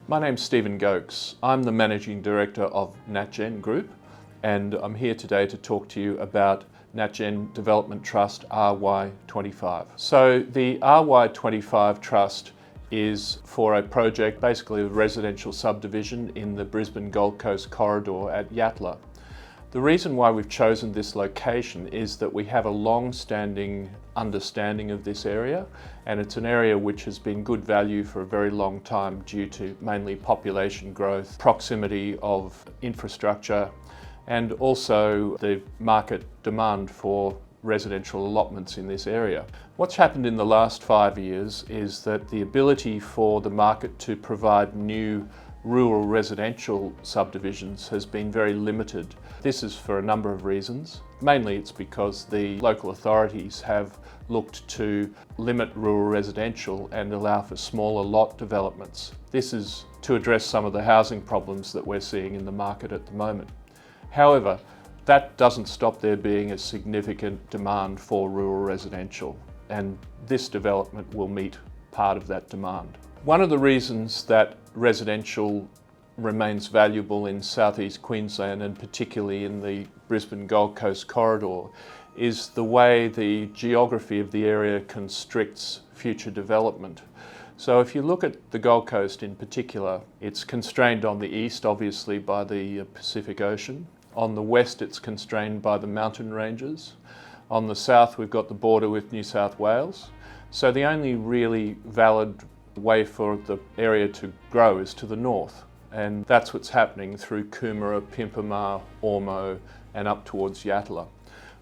My name's Stephen Gokes. I'm the Managing Director of Natgen Group, and I'm here today to talk to you about Natgen Development Trust RY25. So the RY25 Trust is for a project, basically a residential subdivision in the Brisbane Gold Coast corridor at Yatala. The reason why we've chosen this location is that we have a long-standing understanding of this area, and it's an area which has been good value for a very long time due to mainly population growth, proximity of infrastructure, and also the market demand for residential allotments in this area. What's happened in the last 5 years is that the ability for the market to provide new rural residential subdivisions has been very limited. This is for a number of reasons. Mainly it's because the local authorities have looked to limit rural residential and allow for smaller lot developments. This is to address some of the housing problems that we're seeing in the market at the moment. However, that doesn't stop there being a significant demand for rural residential, and this development will meet part of that demand. One of the reasons that residential remains valuable in southeast Queensland, and particularly in the Brisbane Gold Coast corridor, is the way the geography of the area constricts future development. So if you look at the Gold Coast in particular, it's constrained on the east obviously by the Pacific Ocean. On the west it's constrained by the mountain ranges. On the south we've got the border with New South Wales. So the only really valid way for the area to grow is to the north, and that's what's happening through Coomera, Pimpama, Ormo and up towards Yatala.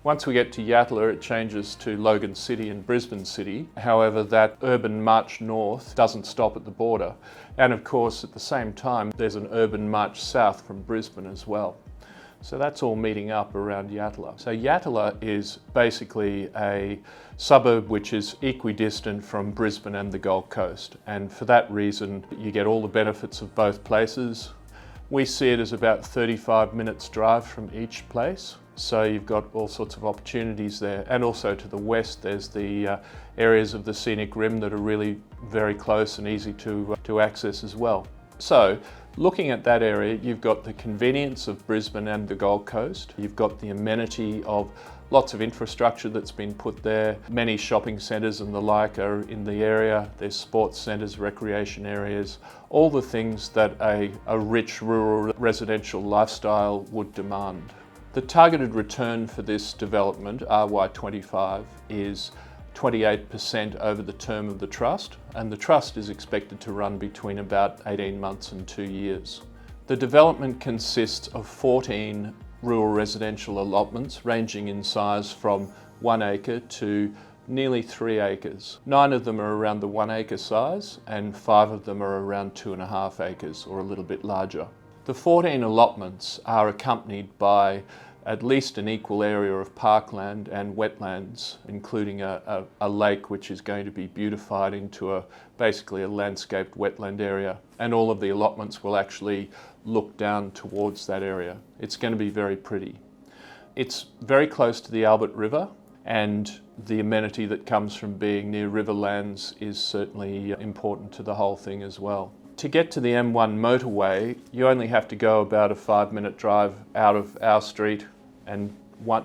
Once we get to Yatala it changes to Logan City and Brisbane City. However, that urban march north doesn't stop at the border, and of course at the same time there's an urban march south from Brisbane as well. So that's all meeting up around Yatala. So Yatala is basically a suburb which is equidistant from Brisbane and the Gold Coast, and for that reason you get all the benefits of both places. We see it as about 35 minutes drive from each place, so you've got all sorts of opportunities there. And also to the west there's the areas of the scenic rim that are really very close and easy to access as well. So looking at that area, you've got the convenience of Brisbane and the Gold Coast. You've got the amenity of lots of infrastructure that's been put there. Many shopping centres and the like are in the area. There's sports centres, recreation areas, all the things that a rich rural residential lifestyle would demand. The targeted return for this development, RY25, is 28% over the term of the trust, and the trust is expected to run between about 18 months and 2 years. The development consists of 14 rural residential allotments ranging in size from 1 acre to nearly 3 acres. 9 of them are around the 1 acre size and 5 of them are around 2.5 acres or a little bit larger. The 14 allotments are accompanied by at least an equal area of parkland and wetlands, including a lake which is going to be beautified into basically a landscaped wetland area. And all of the allotments will actually look down towards that area. It's going to be very pretty. It's very close to the Albert River, and the amenity that comes from being near riverlands is certainly important to the whole thing as well. To get to the M1 motorway, you only have to go about a 5-minute drive out of our street and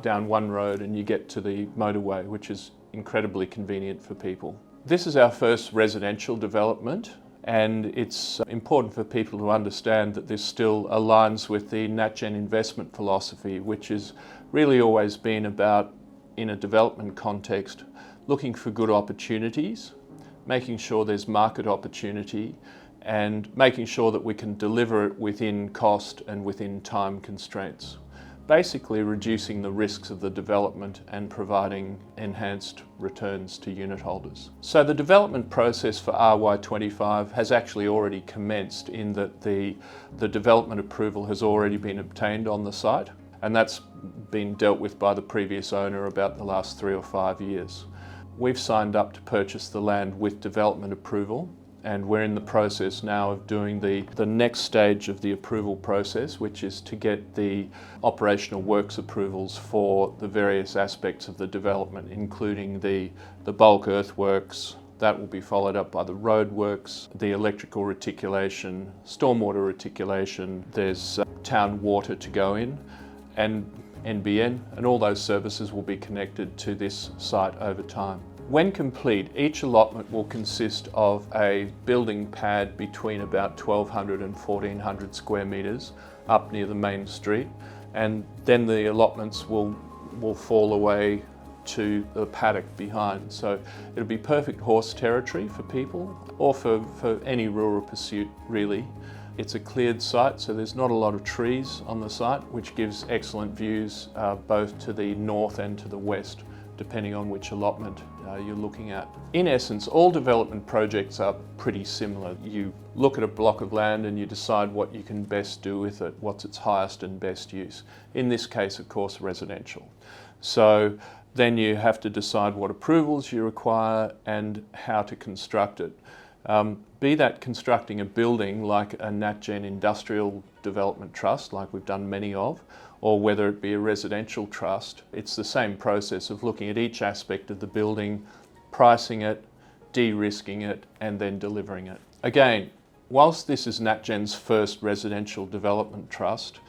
down one road and you get to the motorway, which is incredibly convenient for people. This is our first residential development, and it's important for people to understand that this still aligns with the Natgen investment philosophy, which has really always been about, in a development context, looking for good opportunities, making sure there's market opportunity, and making sure that we can deliver it within cost and within time constraints. Basically reducing the risks of the development and providing enhanced returns to unit holders. So the development process for RY25 has actually already commenced, in that the development approval has already been obtained on the site, and that's been dealt with by the previous owner about the last 3 or 5 years. We've signed up to purchase the land with development approval, and we're in the process now of doing the next stage of the approval process, which is to get the operational works approvals for the various aspects of the development, including the bulk earthworks, That will be followed up by the roadworks, the electrical reticulation, stormwater reticulation. There's town water to go in, and NBN, and all those services will be connected to this site over time. When complete, each allotment will consist of a building pad between about 1,200 and 1,400 square metres up near the main street, and then the allotments will fall away to the paddock behind. So it'll be perfect horse territory for people or for any rural pursuit really. It's a cleared site, so there's not a lot of trees on the site, which gives excellent views both to the north and to the west, depending on which allotment you're looking at. In essence, all development projects are pretty similar. You look at a block of land and you decide what you can best do with it, what's its highest and best use. In this case, of course, residential. So then you have to decide what approvals you require and how to construct it. Be that constructing a building like a Natgen industrial development trust, like we've done many of, or whether it be a residential trust, it's the same process of looking at each aspect of the building, pricing it, de-risking it, and then delivering it. Again, whilst this is Natgen's first residential development trust,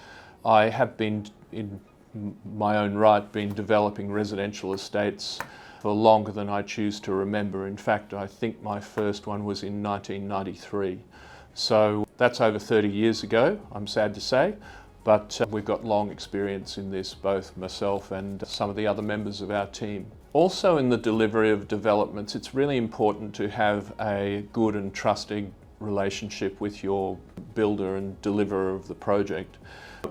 I have been, in my own right, been developing residential estates for longer than I choose to remember. In fact, I think my first one was in 1993. So that's over 30 years ago, I'm sad to say, but we've got long experience in this, both myself and some of the other members of our team. Also in the delivery of developments, it's really important to have a good and trusting relationship with your builder and deliverer of the project.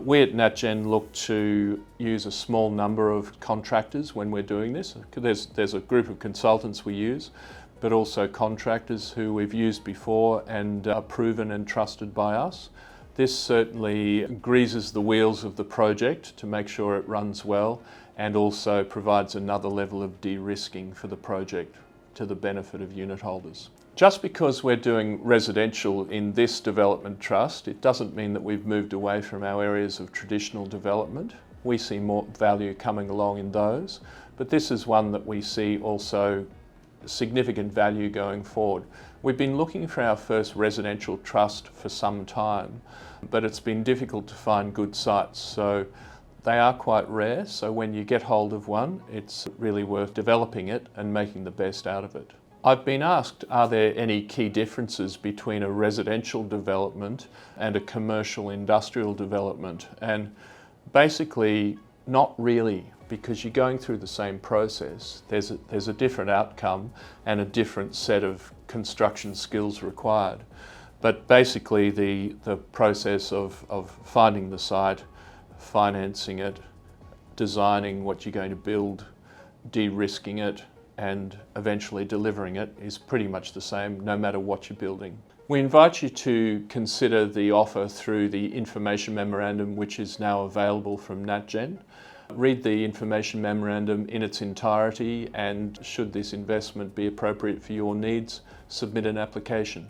We at Natgen look to use a small number of contractors when we're doing this. There's a group of consultants we use, but also contractors who we've used before and are proven and trusted by us. This certainly greases the wheels of the project to make sure it runs well, and also provides another level of de-risking for the project to the benefit of unit holders. Just because we're doing residential in this development trust, it doesn't mean that we've moved away from our areas of traditional development. We see more value coming along in those, but this is one that we see also significant value going forward. We've been looking for our first residential trust for some time, but it's been difficult to find good sites. So they are quite rare, so when you get hold of one, it's really worth developing it and making the best out of it. I've been asked, are there any key differences between a residential development and a commercial industrial development? And basically, not really, because you're going through the same process. There's a different outcome and a different set of construction skills required. But basically, the process of finding the site, financing it, designing what you're going to build, de-risking it, and eventually delivering it is pretty much the same no matter what you're building. We invite you to consider the offer through the information memorandum, which is now available from Natgen. Read the information memorandum in its entirety, and should this investment be appropriate for your needs, submit an application.